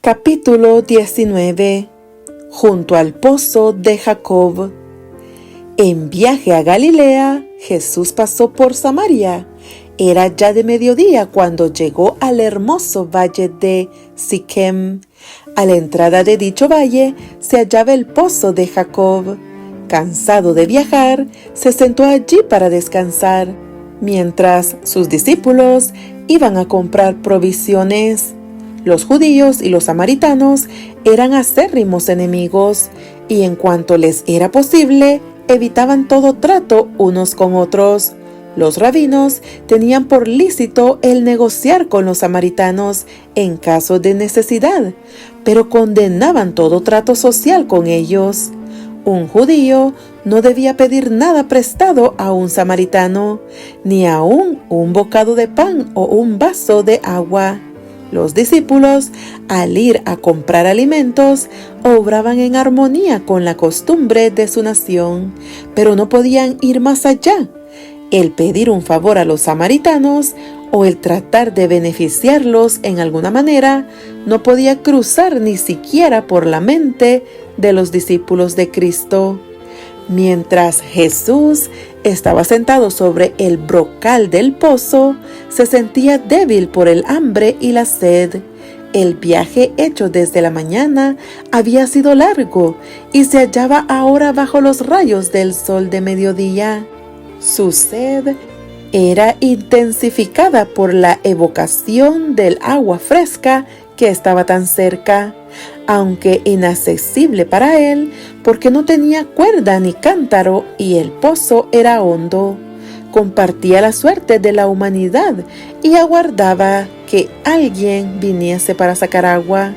Capítulo 19. Junto al pozo de Jacob. En viaje a Galilea, Jesús pasó por Samaria. Era ya de mediodía cuando llegó al hermoso valle de Siquem. A la entrada de dicho valle se hallaba el pozo de Jacob. Cansado de viajar, se sentó allí para descansar, mientras sus discípulos iban a comprar provisiones. Los judíos y los samaritanos eran acérrimos enemigos, y en cuanto les era posible, evitaban todo trato unos con otros. Los rabinos tenían por lícito el negociar con los samaritanos en caso de necesidad, pero condenaban todo trato social con ellos. Un judío no debía pedir nada prestado a un samaritano, ni aun un bocado de pan o un vaso de agua. Los discípulos, al ir a comprar alimentos, obraban en armonía con la costumbre de su nación, pero no podían ir más allá. El pedir un favor a los samaritanos o el tratar de beneficiarlos en alguna manera no podía cruzar ni siquiera por la mente de los discípulos de Cristo. Mientras Jesús estaba sentado sobre el brocal del pozo, se sentía débil por el hambre y la sed. El viaje hecho desde la mañana había sido largo y se hallaba ahora bajo los rayos del sol de mediodía. Su sed era intensificada por la evocación del agua fresca que estaba tan cerca, aunque inaccesible para él, porque no tenía cuerda ni cántaro y el pozo era hondo. Compartía la suerte de la humanidad y aguardaba que alguien viniese para sacar agua.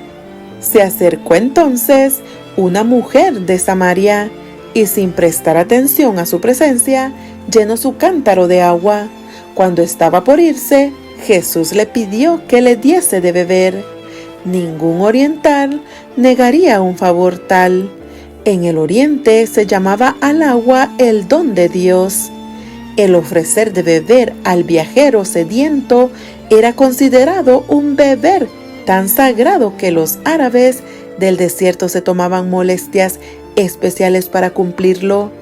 Se acercó entonces una mujer de Samaria y, sin prestar atención a su presencia, llenó su cántaro de agua. Cuando estaba por irse, Jesús le pidió que le diese de beber. Ningún oriental negaría un favor tal. En el oriente se llamaba al agua el don de Dios. El ofrecer de beber al viajero sediento era considerado un beber tan sagrado que los árabes del desierto se tomaban molestias especiales para cumplirlo.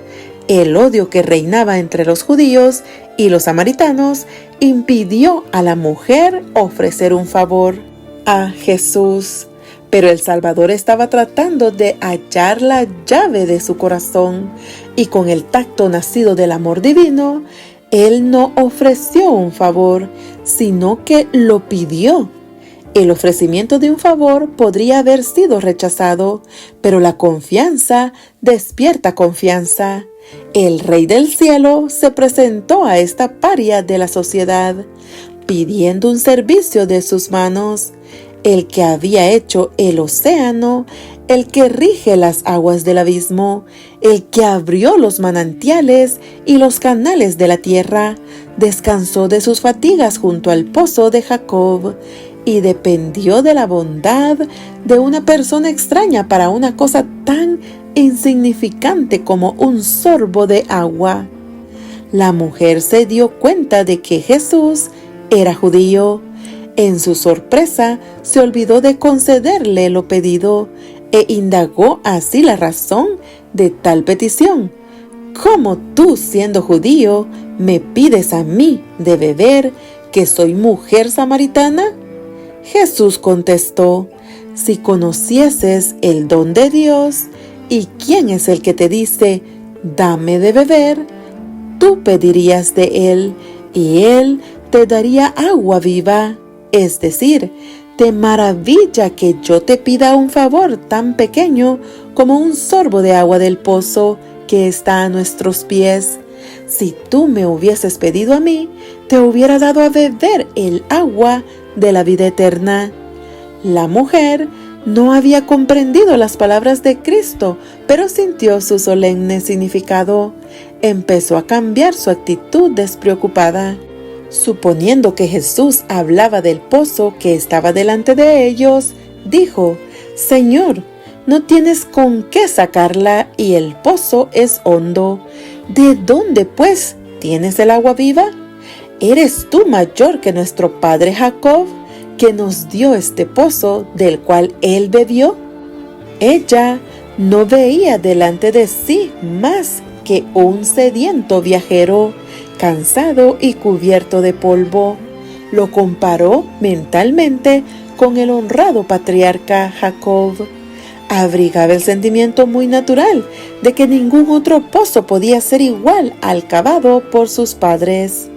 El odio que reinaba entre los judíos y los samaritanos impidió a la mujer ofrecer un favor a Jesús, pero el Salvador estaba tratando de hallar la llave de su corazón, y con el tacto nacido del amor divino, Él no ofreció un favor, sino que lo pidió. El ofrecimiento de un favor podría haber sido rechazado, pero la confianza despierta confianza. El Rey del Cielo se presentó a esta paria de la sociedad, pidiendo un servicio de sus manos. El que había hecho el océano, el que rige las aguas del abismo, el que abrió los manantiales y los canales de la tierra, descansó de sus fatigas junto al pozo de Jacob y dependió de la bondad de una persona extraña para una cosa tan insignificante como un sorbo de agua. La mujer se dio cuenta de que Jesús era judío. En su sorpresa, se olvidó de concederle lo pedido e indagó así la razón de tal petición. ¿Cómo tú, siendo judío, me pides a mí de beber, que soy mujer samaritana? Jesús contestó: si conocieses el don de Dios y quién es el que te dice, dame de beber, tú pedirías de él y él te daría agua viva. Es decir, ¿te maravilla que yo te pida un favor tan pequeño como un sorbo de agua del pozo que está a nuestros pies? Si tú me hubieses pedido a mí, te hubiera dado a beber el agua de la vida eterna. La mujer no había comprendido las palabras de Cristo, pero sintió su solemne significado. Empezó a cambiar su actitud despreocupada. Suponiendo que Jesús hablaba del pozo que estaba delante de ellos, dijo: Señor, no tienes con qué sacarla y el pozo es hondo. ¿De dónde, pues, tienes el agua viva? ¿Eres tú mayor que nuestro padre Jacob, que nos dio este pozo del cual Él bebió? Ella no veía delante de sí más que un sediento viajero, cansado y cubierto de polvo. Lo comparó mentalmente con el honrado patriarca Jacob. Abrigaba el sentimiento muy natural de que ningún otro pozo podía ser igual al cavado por sus padres.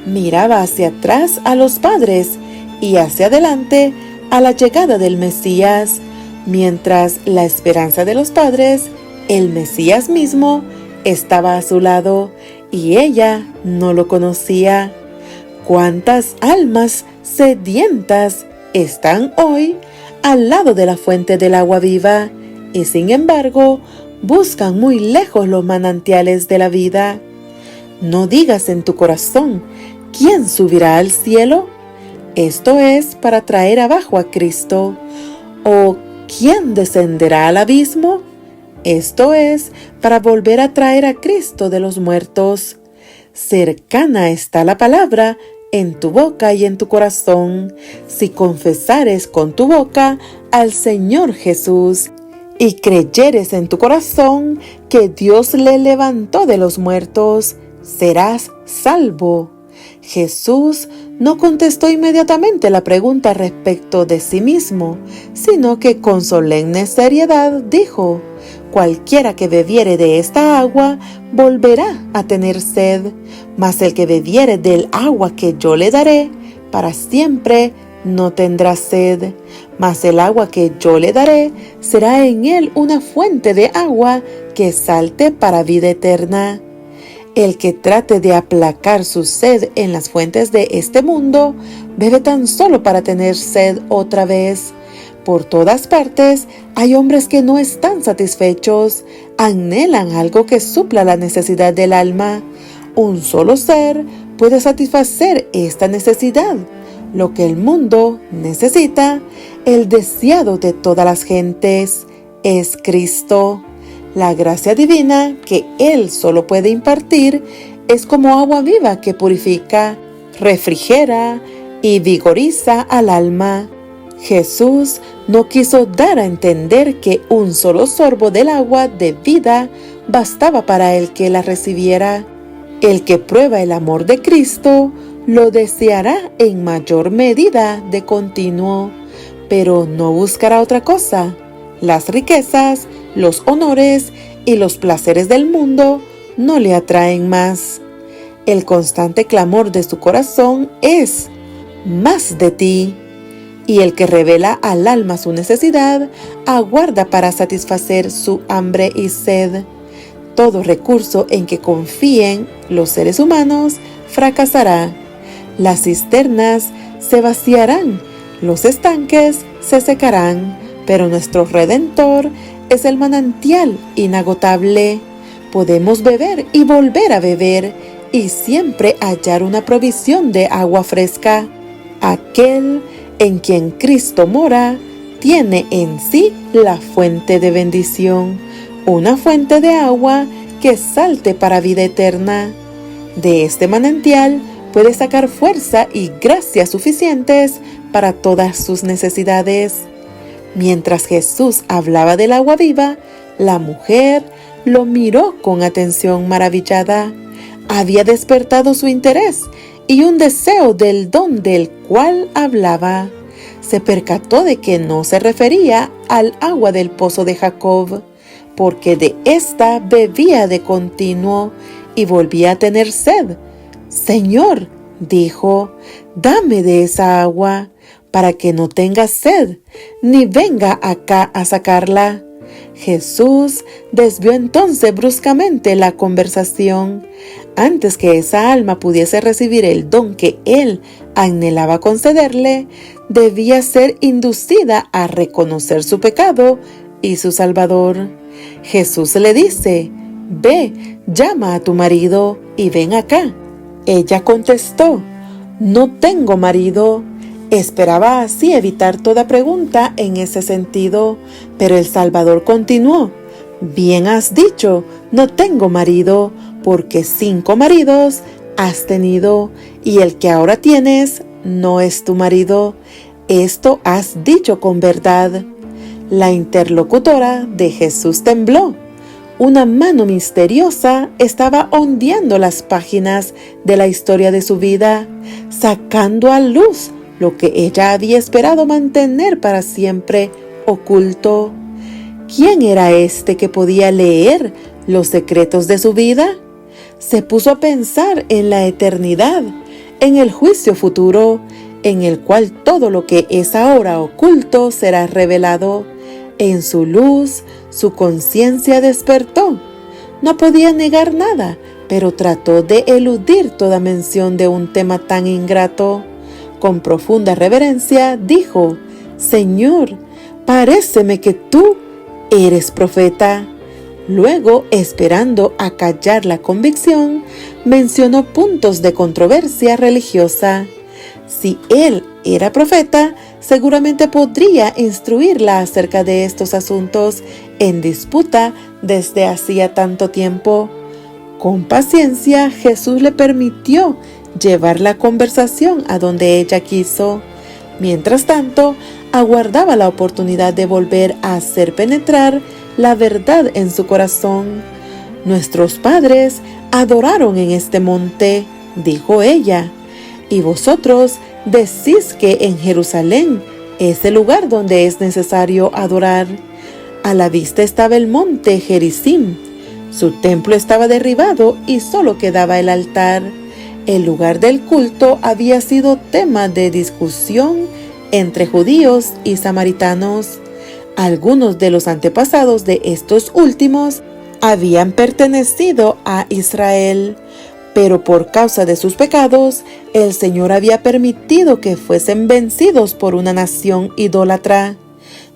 Miraba hacia atrás a los padres y hacia adelante a la llegada del Mesías, mientras la esperanza de los padres, el Mesías mismo, estaba a su lado y ella no lo conocía. ¿Cuántas almas sedientas están hoy al lado de la fuente del agua viva y sin embargo buscan muy lejos los manantiales de la vida? No digas en tu corazón: ¿quién subirá al cielo? Esto es para traer abajo a Cristo. ¿O quién descenderá al abismo? Esto es para volver a traer a Cristo de los muertos. Cercana está la palabra en tu boca y en tu corazón, si confesares con tu boca al Señor Jesús y creyeres en tu corazón que Dios le levantó de los muertos, serás salvo. Jesús no contestó inmediatamente la pregunta respecto de sí mismo, sino que con solemne seriedad dijo: cualquiera que bebiere de esta agua volverá a tener sed, mas el que bebiere del agua que yo le daré, para siempre no tendrá sed, mas el agua que yo le daré será en él una fuente de agua que salte para vida eterna. El que trate de aplacar su sed en las fuentes de este mundo, bebe tan solo para tener sed otra vez. Por todas partes hay hombres que no están satisfechos, anhelan algo que supla la necesidad del alma. Un solo ser puede satisfacer esta necesidad, lo que el mundo necesita, el deseado de todas las gentes, es Cristo. La gracia divina que Él solo puede impartir es como agua viva que purifica, refrigera y vigoriza al alma. Jesús no quiso dar a entender que un solo sorbo del agua de vida bastaba para el que la recibiera. El que prueba el amor de Cristo lo deseará en mayor medida de continuo, pero no buscará otra cosa. Las riquezas, los honores y los placeres del mundo no le atraen más. El constante clamor de su corazón es: más de ti. Y el que revela al alma su necesidad, aguarda para satisfacer su hambre y sed. Todo recurso en que confíen los seres humanos fracasará. Las cisternas se vaciarán, los estanques se secarán, pero nuestro Redentor es el manantial inagotable. Podemos beber y volver a beber y siempre hallar una provisión de agua fresca. Aquel en quien Cristo mora tiene en sí la fuente de bendición, una fuente de agua que salte para vida eterna. De este manantial puede sacar fuerza y gracia suficientes para todas sus necesidades. Mientras Jesús hablaba del agua viva, la mujer lo miró con atención maravillada. Había despertado su interés y un deseo del don del cual hablaba. Se percató de que no se refería al agua del pozo de Jacob, porque de ésta bebía de continuo y volvía a tener sed. «Señor», dijo, «dame de esa agua, para que no tenga sed, ni venga acá a sacarla». Jesús desvió entonces bruscamente la conversación. Antes que esa alma pudiese recibir el don que Él anhelaba concederle, debía ser inducida a reconocer su pecado y su Salvador. Jesús le dice: «Ve, llama a tu marido y ven acá». Ella contestó: «No tengo marido». Esperaba así evitar toda pregunta en ese sentido, pero el Salvador continuó: «Bien has dicho, no tengo marido, porque 5 maridos has tenido, y el que ahora tienes no es tu marido. esto has dicho con verdad. La interlocutora de Jesús tembló. Una mano misteriosa estaba ondeando las páginas de la historia de su vida, sacando a luz lo que ella había esperado mantener para siempre oculto. ¿Quién era este que podía leer los secretos de su vida? Se puso a pensar en la eternidad, en el juicio futuro, en el cual todo lo que es ahora oculto será revelado. En su luz, su conciencia despertó. No podía negar nada, pero trató de eludir toda mención de un tema tan ingrato. Con profunda reverencia dijo: «Señor, paréceme que tú eres profeta». Luego, esperando acallar la convicción, mencionó puntos de controversia religiosa. Si él era profeta, seguramente podría instruirla acerca de estos asuntos en disputa desde hacía tanto tiempo. Con paciencia, Jesús le permitió llevar la conversación a donde ella quiso. Mientras tanto, aguardaba la oportunidad de volver a hacer penetrar la verdad en su corazón. «Nuestros padres adoraron en este monte», dijo ella, «y vosotros decís que en Jerusalén es el lugar donde es necesario adorar». A la vista estaba el monte Gerizim. Su templo estaba derribado y solo quedaba el altar. El lugar del culto había sido tema de discusión entre judíos y samaritanos. Algunos de los antepasados de estos últimos habían pertenecido a Israel, pero por causa de sus pecados, el Señor había permitido que fuesen vencidos por una nación idólatra.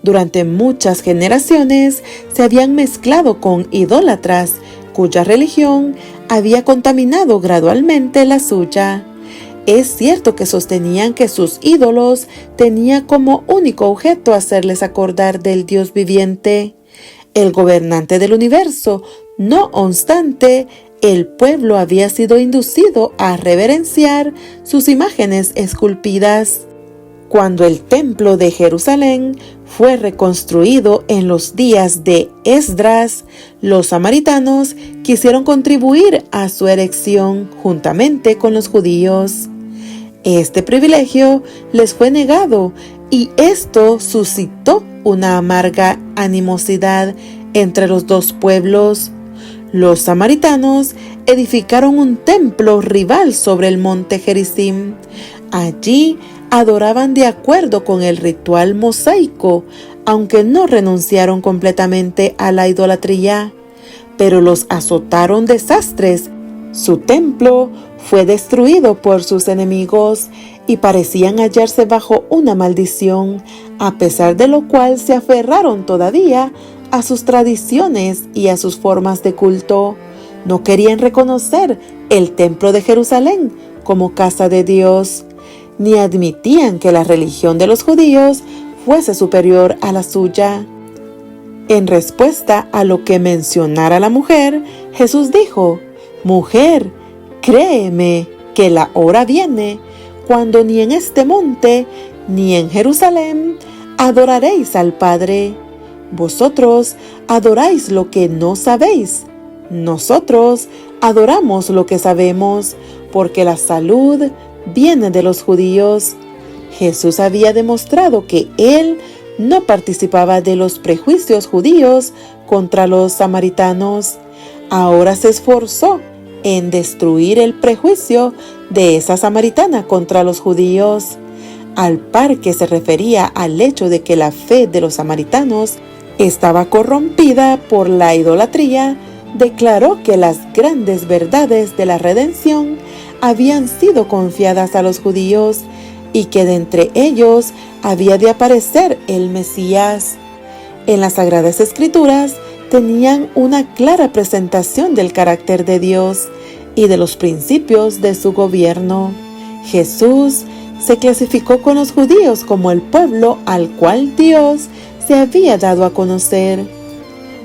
Durante muchas generaciones se habían mezclado con idólatras, cuya religión había contaminado gradualmente la suya. Es cierto que sostenían que sus ídolos tenían como único objeto hacerles acordar del Dios viviente, el gobernante del universo. No obstante, el pueblo había sido inducido a reverenciar sus imágenes esculpidas. Cuando el templo de Jerusalén fue reconstruido en los días de Esdras, los samaritanos quisieron contribuir a su erección juntamente con los judíos. Este privilegio les fue negado y esto suscitó una amarga animosidad entre los dos pueblos. Los samaritanos edificaron un templo rival sobre el monte Gerizim. Allí adoraban de acuerdo con el ritual mosaico, aunque no renunciaron completamente a la idolatría. Pero los azotaron desastres. Su templo fue destruido por sus enemigos y parecían hallarse bajo una maldición, a pesar de lo cual se aferraron todavía a sus tradiciones y a sus formas de culto. No querían reconocer el templo de Jerusalén como casa de Dios, ni admitían que la religión de los judíos fuese superior a la suya. En respuesta a lo que mencionara la mujer, Jesús dijo: «Mujer, créeme que la hora viene cuando ni en este monte ni en Jerusalén adoraréis al Padre. Vosotros adoráis lo que no sabéis. Nosotros adoramos lo que sabemos, porque la salud viene de los judíos». Jesús había demostrado que él no participaba de los prejuicios judíos contra los samaritanos. Ahora se esforzó en destruir el prejuicio de esa samaritana contra los judíos. Al par que se refería al hecho de que la fe de los samaritanos estaba corrompida por la idolatría, declaró que las grandes verdades de la redención habían sido confiadas a los judíos y que de entre ellos había de aparecer el Mesías. En las Sagradas Escrituras tenían una clara presentación del carácter de Dios y de los principios de su gobierno. Jesús se clasificó con los judíos como el pueblo al cual Dios se había dado a conocer.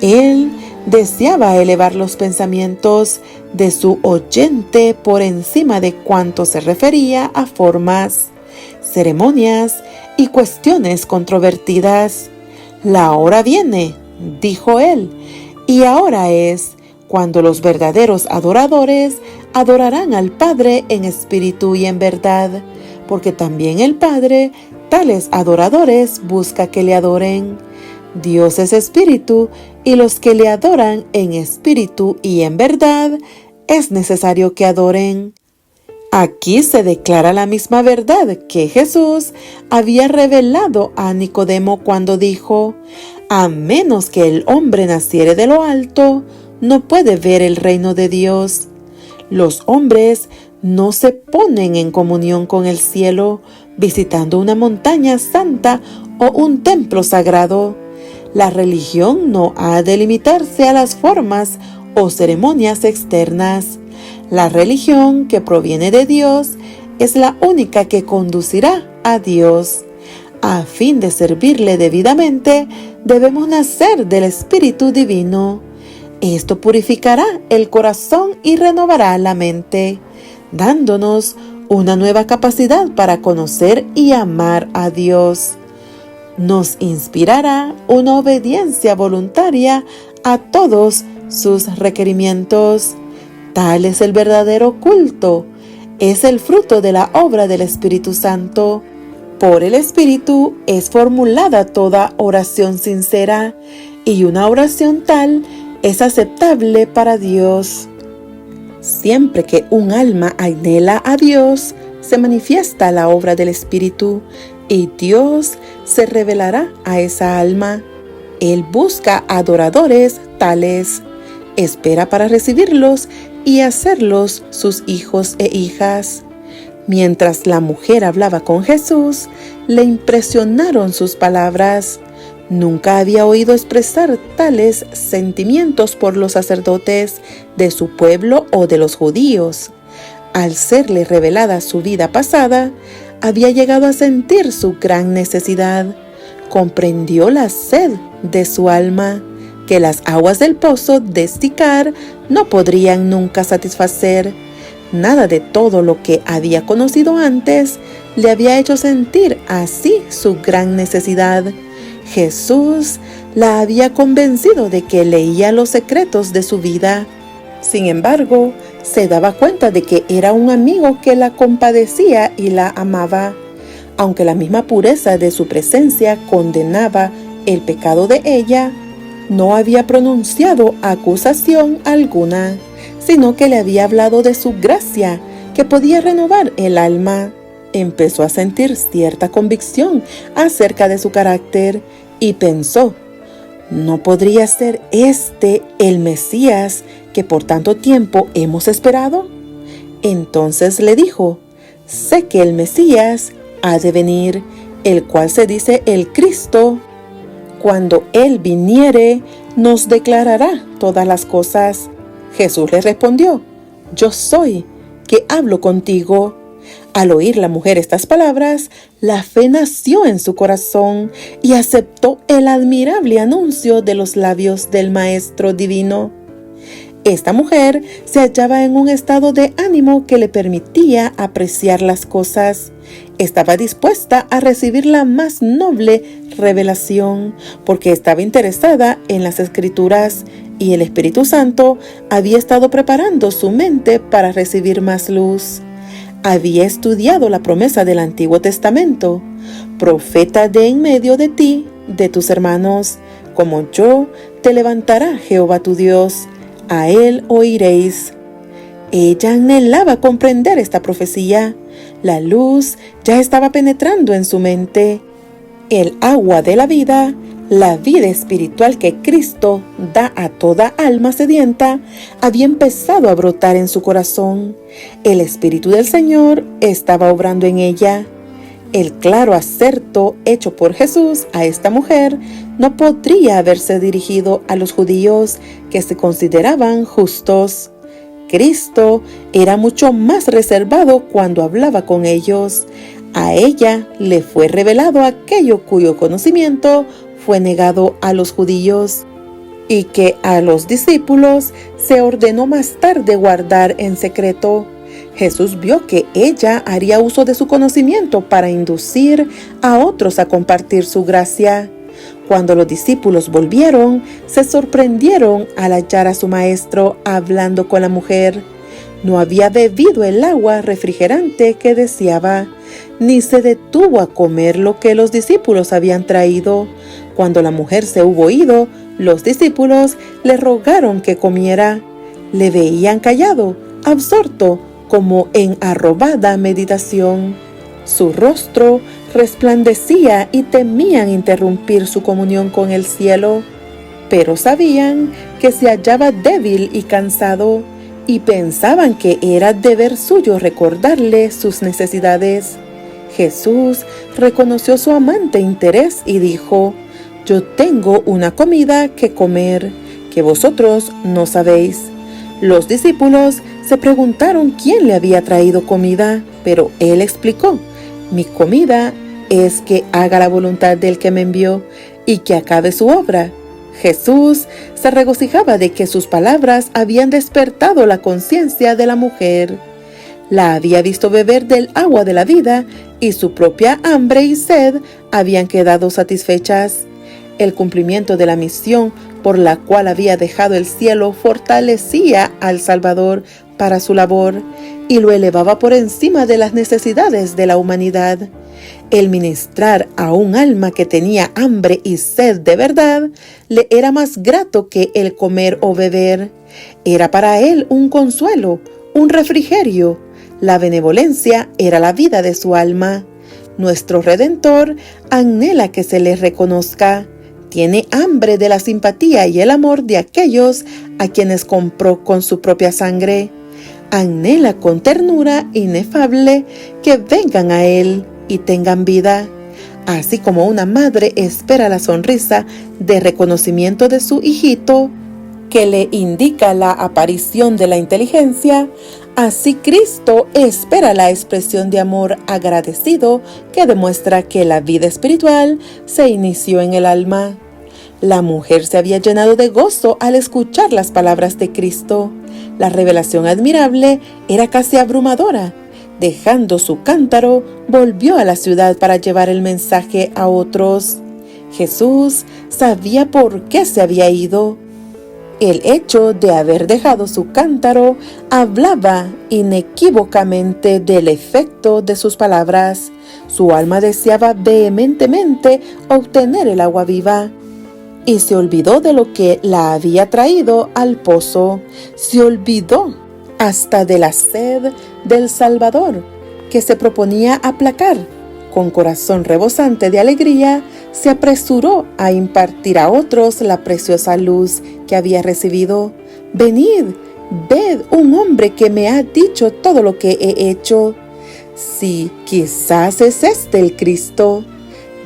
Él deseaba elevar los pensamientos de su oyente por encima de cuanto se refería a formas, ceremonias y cuestiones controvertidas. La hora viene, dijo él, y ahora es cuando los verdaderos adoradores adorarán al Padre en espíritu y en verdad, porque también el Padre tales adoradores busca que le adoren. Dios es espíritu, y los que le adoran en espíritu y en verdad es necesario que adoren. Aquí se declara la misma verdad que Jesús había revelado a Nicodemo cuando dijo: a menos que el hombre naciere de lo alto, no puede ver el reino de Dios. Los hombres no se ponen en comunión con el cielo visitando una montaña santa o un templo sagrado. La religión no ha de limitarse a las formas o ceremonias externas. La religión que proviene de Dios es la única que conducirá a Dios. A fin de servirle debidamente, debemos nacer del Espíritu Divino. Esto purificará el corazón y renovará la mente, dándonos una nueva capacidad para conocer y amar a Dios. Nos inspirará una obediencia voluntaria a todos sus requerimientos. Tal es el verdadero culto. Es el fruto de la obra del Espíritu Santo. Por el Espíritu es formulada toda oración sincera, y una oración tal es aceptable para Dios. Siempre que un alma anhela a Dios, se manifiesta la obra del Espíritu, y Dios se revelará a esa alma. Él busca adoradores tales, espera para recibirlos y hacerlos sus hijos e hijas. Mientras la mujer hablaba con Jesús, le impresionaron sus palabras. Nunca había oído expresar tales sentimientos por los sacerdotes de su pueblo o de los judíos. Al serle revelada su vida pasada, había llegado a sentir su gran necesidad. Comprendió la sed de su alma, que las aguas del pozo de Sicar no podrían nunca satisfacer. Nada de todo lo que había conocido antes le había hecho sentir así su gran necesidad. Jesús la había convencido de que leía los secretos de su vida. Sin embargo, se daba cuenta de que era un amigo que la compadecía y la amaba. Aunque la misma pureza de su presencia condenaba el pecado de ella, no había pronunciado acusación alguna, sino que le había hablado de su gracia, que podía renovar el alma. Empezó a sentir cierta convicción acerca de su carácter y pensó: ¿no podría ser este el Mesías que por tanto tiempo hemos esperado? Entonces le dijo: sé que el Mesías ha de venir, el cual se dice el Cristo. Cuando Él viniere, nos declarará todas las cosas. Jesús le respondió: yo soy, que hablo contigo. Al oír la mujer estas palabras, la fe nació en su corazón y aceptó el admirable anuncio de los labios del Maestro Divino. Esta mujer se hallaba en un estado de ánimo que le permitía apreciar las cosas. Estaba dispuesta a recibir la más noble revelación, porque estaba interesada en las Escrituras, y el Espíritu Santo había estado preparando su mente para recibir más luz. Había estudiado la promesa del Antiguo Testamento: profeta de en medio de ti, de tus hermanos, como yo, te levantará Jehová tu Dios, a él oiréis. Ella anhelaba comprender esta profecía. La luz ya estaba penetrando en su mente. El agua de la vida espiritual que Cristo da a toda alma sedienta, había empezado a brotar en su corazón. El Espíritu del Señor estaba obrando en ella. El claro acerto hecho por Jesús a esta mujer no podría haberse dirigido a los judíos que se consideraban justos. Cristo era mucho más reservado cuando hablaba con ellos. A ella le fue revelado aquello cuyo conocimiento fue negado a los judíos, y que a los discípulos se ordenó más tarde guardar en secreto. Jesús vio que ella haría uso de su conocimiento para inducir a otros a compartir su gracia. Cuando los discípulos volvieron, se sorprendieron al hallar a su maestro hablando con la mujer. No había bebido el agua refrigerante que deseaba, ni se detuvo a comer lo que los discípulos habían traído. Cuando la mujer se hubo ido, los discípulos le rogaron que comiera. Le veían callado, absorto, como en arrobada meditación. Su rostro resplandecía y temían interrumpir su comunión con el cielo, pero sabían que se hallaba débil y cansado, y pensaban que era deber suyo recordarle sus necesidades. Jesús reconoció su amante interés y dijo: «Yo tengo una comida que comer, que vosotros no sabéis». Los discípulos se preguntaron quién le había traído comida, pero él explicó: «Mi comida es que haga la voluntad del que me envió y que acabe su obra». Jesús se regocijaba de que sus palabras habían despertado la conciencia de la mujer. La había visto beber del agua de la vida y su propia hambre y sed habían quedado satisfechas. El cumplimiento de la misión por la cual había dejado el cielo fortalecía al Salvador para su labor y lo elevaba por encima de las necesidades de la humanidad. El ministrar a un alma que tenía hambre y sed de verdad le era más grato que el comer o beber. Era para él un consuelo, un refrigerio. La benevolencia era la vida de su alma. Nuestro Redentor anhela que se le reconozca. Tiene hambre de la simpatía y el amor de aquellos a quienes compró con su propia sangre. Anhela con ternura inefable que vengan a él y tengan vida, así como una madre espera la sonrisa de reconocimiento de su hijito que le indica la aparición de la inteligencia. Así Cristo espera la expresión de amor agradecido que demuestra que la vida espiritual se inició en el alma. La mujer se había llenado de gozo al escuchar las palabras de Cristo. La revelación admirable era casi abrumadora. Dejando su cántaro, volvió a la ciudad para llevar el mensaje a otros. Jesús sabía por qué se había ido. El hecho de haber dejado su cántaro hablaba inequívocamente del efecto de sus palabras. Su alma deseaba vehementemente obtener el agua viva. Y se olvidó de lo que la había traído al pozo. Se olvidó hasta de la sed del Salvador, que se proponía aplacar. Con corazón rebosante de alegría, se apresuró a impartir a otros la preciosa luz que había recibido. «Venid, ved un hombre que me ha dicho todo lo que he hecho. Sí, quizás es este el Cristo»,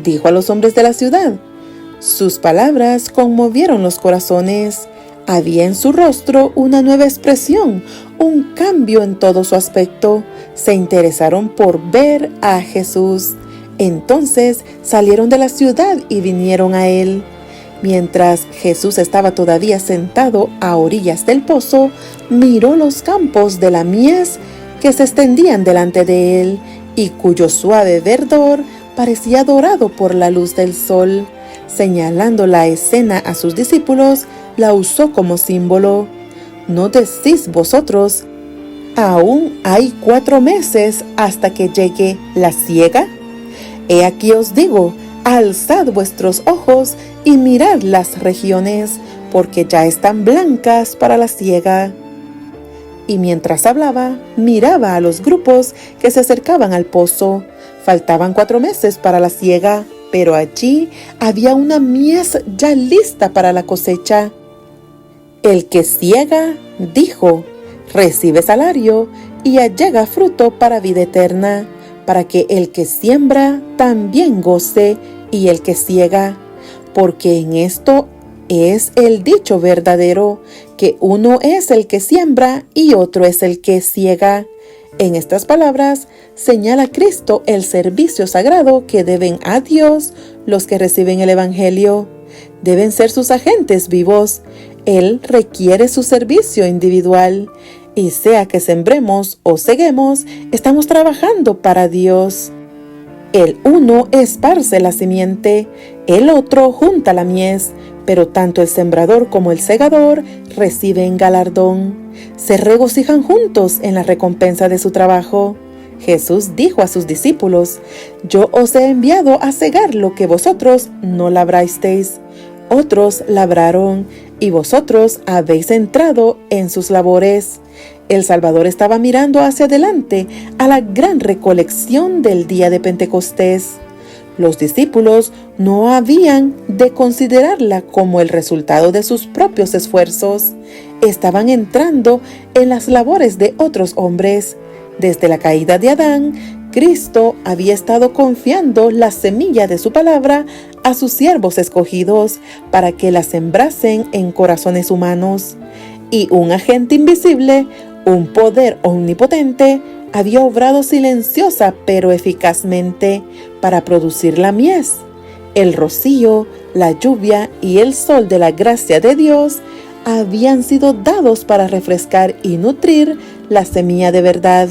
dijo a los hombres de la ciudad. Sus palabras conmovieron los corazones. Había en su rostro una nueva expresión, un cambio en todo su aspecto. Se interesaron por ver a Jesús. Entonces salieron de la ciudad y vinieron a él. Mientras Jesús estaba todavía sentado a orillas del pozo, miró los campos de la mies que se extendían delante de él y cuyo suave verdor parecía dorado por la luz del sol. Señalando la escena a sus discípulos, la usó como símbolo. ¿No decís vosotros: aún hay 4 meses hasta que llegue la siega? He aquí os digo, alzad vuestros ojos y mirad las regiones, porque ya están blancas para la siega. Y mientras hablaba, miraba a los grupos que se acercaban al pozo. Faltaban 4 meses para la siega, pero allí había una mies ya lista para la cosecha. El que siega, dijo, recibe salario y allega fruto para vida eterna, para que el que siembra también goce y el que siega, porque en esto es el dicho verdadero, que uno es el que siembra y otro es el que siega. En estas palabras señala Cristo el servicio sagrado que deben a Dios los que reciben el Evangelio. Deben ser sus agentes vivos. Él requiere su servicio individual. y sea que sembremos o seguemos, estamos trabajando para Dios. El uno esparce la simiente, el otro junta la mies, pero tanto el sembrador como el segador reciben galardón. Se regocijan juntos en la recompensa de su trabajo. Jesús dijo a sus discípulos: Yo os he enviado a segar lo que vosotros no labrasteis. Otros labraron, y vosotros habéis entrado en sus labores. El Salvador estaba mirando hacia adelante a la gran recolección del día de Pentecostés. Los discípulos no habían de considerarla como el resultado de sus propios esfuerzos. Estaban entrando en las labores de otros hombres. Desde la caída de Adán, Cristo había estado confiando la semilla de su palabra a sus siervos escogidos para que la sembrasen en corazones humanos. Y un agente invisible, un poder omnipotente, había obrado silenciosa pero eficazmente para producir la mies. El rocío, la lluvia y el sol de la gracia de Dios habían sido dados para refrescar y nutrir la semilla de verdad.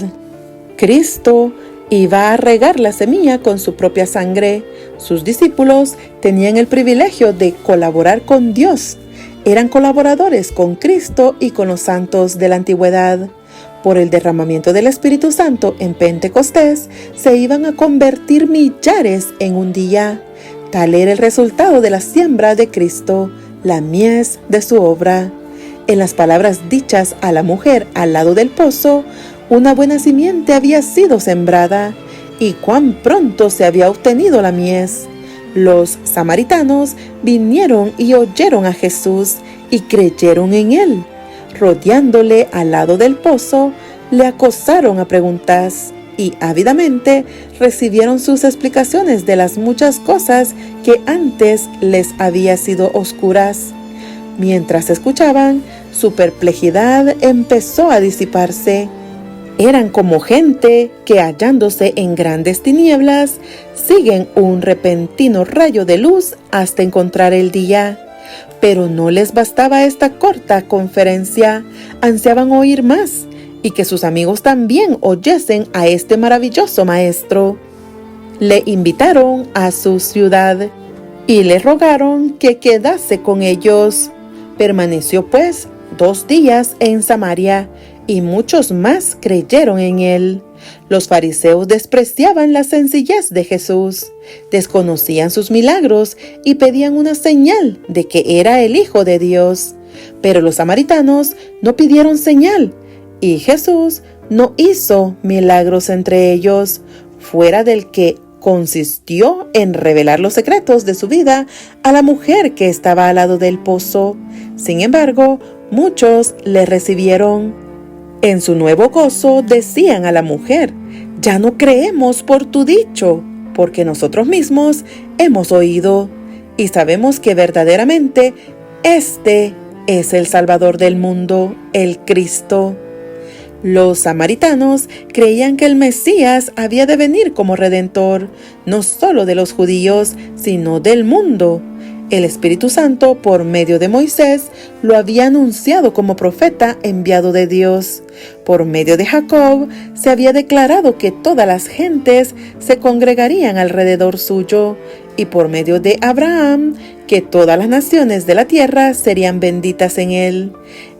Cristo iba a regar la semilla con su propia sangre. Sus discípulos tenían el privilegio de colaborar con Dios. Eran colaboradores con Cristo y con los santos de la antigüedad. Por el derramamiento del Espíritu Santo en Pentecostés, se iban a convertir millares en un día. Tal era el resultado de la siembra de Cristo, la mies de su obra. En las palabras dichas a la mujer al lado del pozo, una buena simiente había sido sembrada, y cuán pronto se había obtenido la mies. Los samaritanos vinieron y oyeron a Jesús y creyeron en él. Rodeándole al lado del pozo, le acosaron a preguntas y ávidamente recibieron sus explicaciones de las muchas cosas que antes les había sido oscuras. Mientras escuchaban, su perplejidad empezó a disiparse. Eran como gente que, hallándose en grandes tinieblas, siguen un repentino rayo de luz hasta encontrar el día. Pero no les bastaba esta corta conferencia, ansiaban oír más y que sus amigos también oyesen a este maravilloso maestro. Le invitaron a su ciudad y le rogaron que quedase con ellos. Permaneció pues 2 días en Samaria, y muchos más creyeron en él. Los fariseos despreciaban la sencillez de Jesús, desconocían sus milagros y pedían una señal de que era el Hijo de Dios. Pero los samaritanos no pidieron señal, y Jesús no hizo milagros entre ellos, fuera del que consistió en revelar los secretos de su vida a la mujer que estaba al lado del pozo. Sin embargo, muchos le recibieron. En su nuevo gozo decían a la mujer: ya no creemos por tu dicho, porque nosotros mismos hemos oído y sabemos que verdaderamente este es el Salvador del mundo, el Cristo. Los samaritanos creían que el Mesías había de venir como Redentor, no solo de los judíos, sino del mundo. El Espíritu Santo, por medio de Moisés, lo había anunciado como profeta enviado de Dios. Por medio de Jacob, se había declarado que todas las gentes se congregarían alrededor suyo, y por medio de Abraham, que todas las naciones de la tierra serían benditas en él.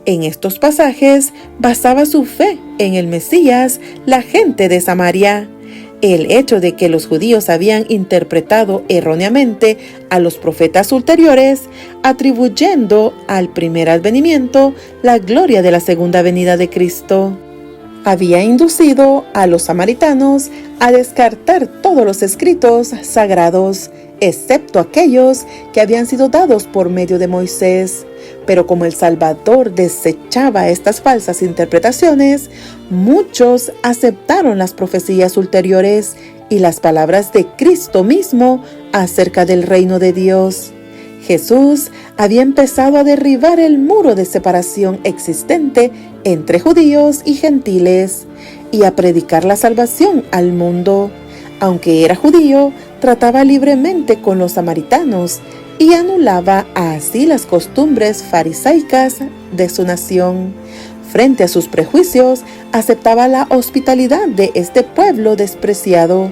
En estos pasajes basaba su fe en el Mesías la gente de Samaria. El hecho de que los judíos habían interpretado erróneamente a los profetas ulteriores, atribuyendo al primer advenimiento la gloria de la segunda venida de Cristo, había inducido a los samaritanos a descartar todos los escritos sagrados, excepto aquellos que habían sido dados por medio de Moisés. Pero como el Salvador desechaba estas falsas interpretaciones, muchos aceptaron las profecías ulteriores y las palabras de Cristo mismo acerca del reino de Dios. Jesús había empezado a derribar el muro de separación existente entre judíos y gentiles y a predicar la salvación al mundo. Aunque era judío, trataba libremente con los samaritanos y anulaba así las costumbres farisaicas de su nación. frente a sus prejuicios, aceptaba la hospitalidad de este pueblo despreciado.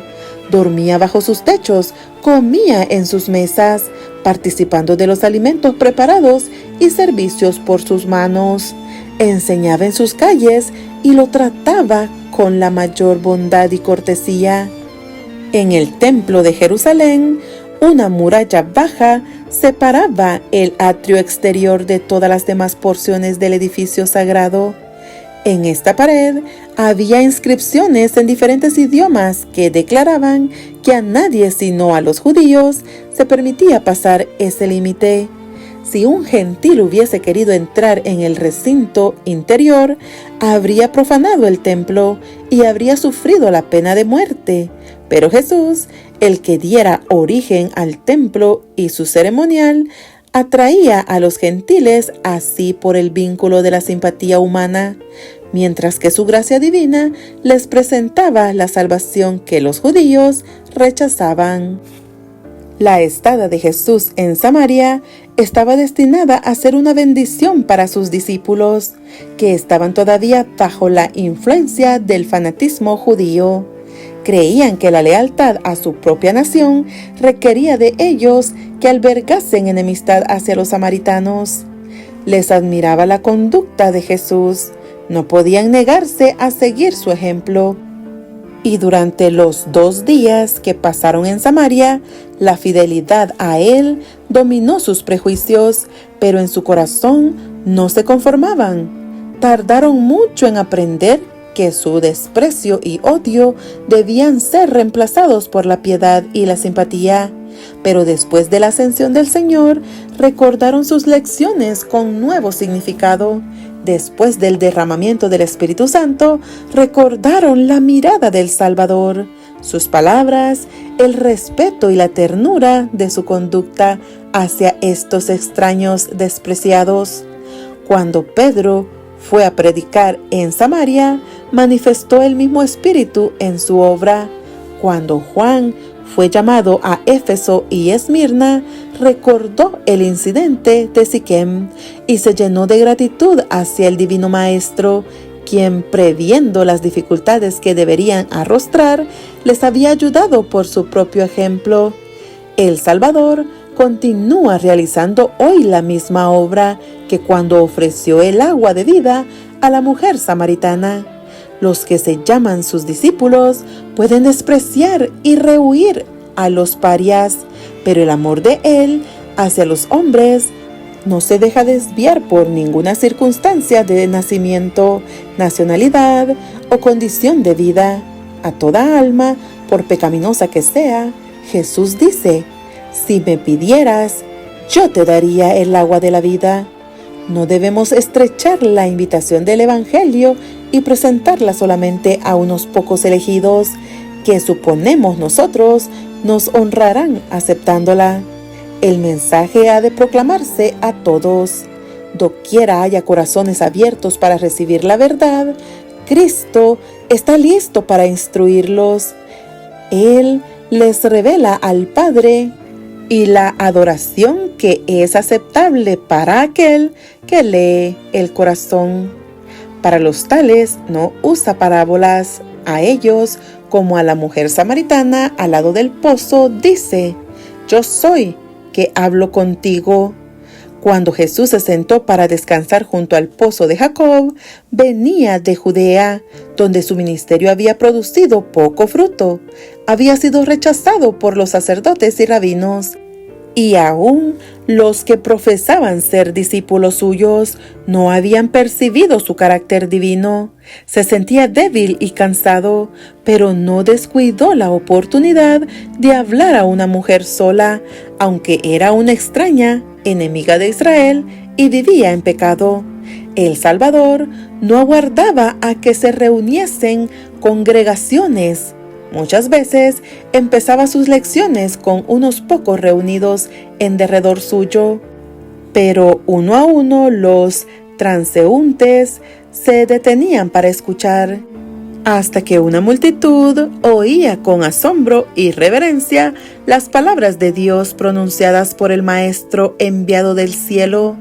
Dormía bajo sus techos, comía en sus mesas, participando de los alimentos preparados y servicios por sus manos. Enseñaba en sus calles y lo trataba con la mayor bondad y cortesía. En el templo de Jerusalén, una muralla baja separaba el atrio exterior de todas las demás porciones del edificio sagrado. En esta pared había inscripciones en diferentes idiomas que declaraban que a nadie sino a los judíos se permitía pasar ese límite. Si un gentil hubiese querido entrar en el recinto interior, habría profanado el templo y habría sufrido la pena de muerte. Pero Jesús, el que diera origen al templo y su ceremonial, atraía a los gentiles así por el vínculo de la simpatía humana, mientras que su gracia divina les presentaba la salvación que los judíos rechazaban. La estada de Jesús en Samaria estaba destinada a ser una bendición para sus discípulos, que estaban todavía bajo la influencia del fanatismo judío. Creían que la lealtad a su propia nación requería de ellos que albergasen enemistad hacia los samaritanos. Les admiraba la conducta de Jesús. No podían negarse a seguir su ejemplo. Y durante los 2 días que pasaron en Samaria, la fidelidad a Él dominó sus prejuicios, pero en su corazón no se conformaban. Tardaron mucho en aprender que su desprecio y odio debían ser reemplazados por la piedad y la simpatía. Pero después de la ascensión del Señor, recordaron sus lecciones con nuevo significado. Después del derramamiento del Espíritu Santo, recordaron la mirada del Salvador, sus palabras, el respeto y la ternura de su conducta hacia estos extraños despreciados. Cuando Pedro fue a predicar en Samaria, manifestó el mismo espíritu en su obra. Cuando Juan fue llamado a Éfeso y Esmirna, recordó el incidente de Siquem y se llenó de gratitud hacia el Divino Maestro, quien, previendo las dificultades que deberían arrostrar, les había ayudado por su propio ejemplo. El Salvador continúa realizando hoy la misma obra que cuando ofreció el agua de vida a la mujer samaritana. Los que se llaman sus discípulos pueden despreciar y rehuir a los parias, pero el amor de Él hacia los hombres no se deja desviar por ninguna circunstancia de nacimiento, nacionalidad o condición de vida. A toda alma, por pecaminosa que sea, Jesús dice: si me pidieras, yo te daría el agua de la vida. No debemos estrechar la invitación del Evangelio y presentarla solamente a unos pocos elegidos, que suponemos nosotros nos honrarán aceptándola. El mensaje ha de proclamarse a todos. Doquiera haya corazones abiertos para recibir la verdad, Cristo está listo para instruirlos. Él les revela al Padre y la adoración que es aceptable para aquel que lee el corazón. Para los tales no usa parábolas. A ellos, como a la mujer samaritana al lado del pozo, dice: yo soy que hablo contigo. Cuando Jesús se sentó para descansar junto al pozo de Jacob, venía de Judea, donde su ministerio había producido poco fruto. Había sido rechazado por los sacerdotes y rabinos, y aún los que profesaban ser discípulos suyos no habían percibido su carácter divino. Se sentía débil y cansado, pero no descuidó la oportunidad de hablar a una mujer sola, aunque era una extraña, enemiga de Israel y vivía en pecado. El Salvador no aguardaba a que se reuniesen congregaciones. Muchas veces empezaba sus lecciones con unos pocos reunidos en derredor suyo, pero uno a uno los transeúntes se detenían para escuchar, hasta que una multitud oía con asombro y reverencia las palabras de Dios pronunciadas por el Maestro enviado del cielo.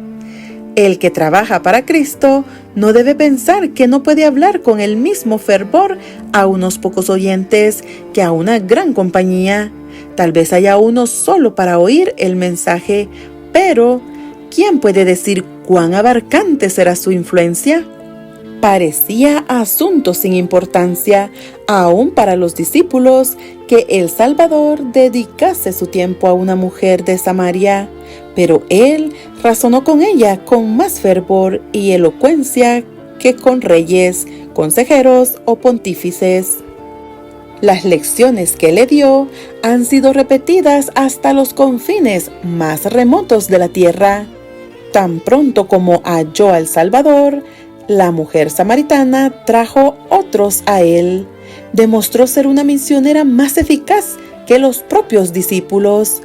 El que trabaja para Cristo no debe pensar que no puede hablar con el mismo fervor a unos pocos oyentes que a una gran compañía. Tal vez haya uno solo para oír el mensaje, pero ¿quién puede decir cuán abarcante será su influencia? Parecía asunto sin importancia, aún para los discípulos, que el Salvador dedicase su tiempo a una mujer de Samaria, pero él razonó con ella con más fervor y elocuencia que con reyes, consejeros o pontífices. Las lecciones que le dio han sido repetidas hasta los confines más remotos de la tierra. Tan pronto como halló al Salvador, la mujer samaritana trajo otros a él. Demostró ser una misionera más eficaz que los propios discípulos.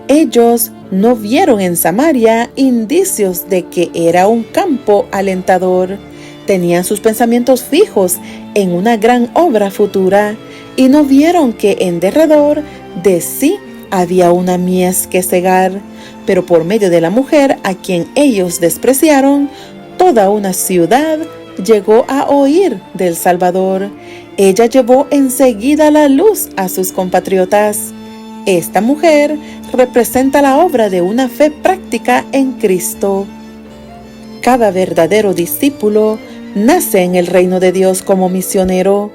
Ellos no vieron en Samaria indicios de que era un campo alentador. Tenían sus pensamientos fijos en una gran obra futura y no vieron que en derredor de sí había una mies que cegar. Pero por medio de la mujer a quien ellos despreciaron, toda una ciudad llegó a oír del Salvador. Ella llevó enseguida la luz a sus compatriotas. Esta mujer representa la obra de una fe práctica en Cristo. Cada verdadero discípulo nace en el reino de Dios como misionero.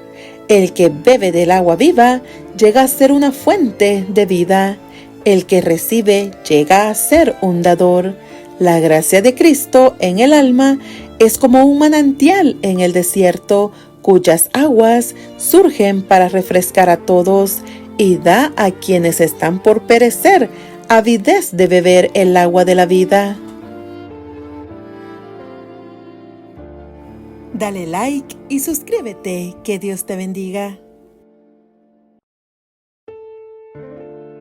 El que bebe del agua viva llega a ser una fuente de vida. El que recibe llega a ser un dador. La gracia de Cristo en el alma es como un manantial en el desierto, cuyas aguas surgen para refrescar a todos y da a quienes están por perecer avidez de beber el agua de la vida. Dale like y suscríbete. Que Dios te bendiga.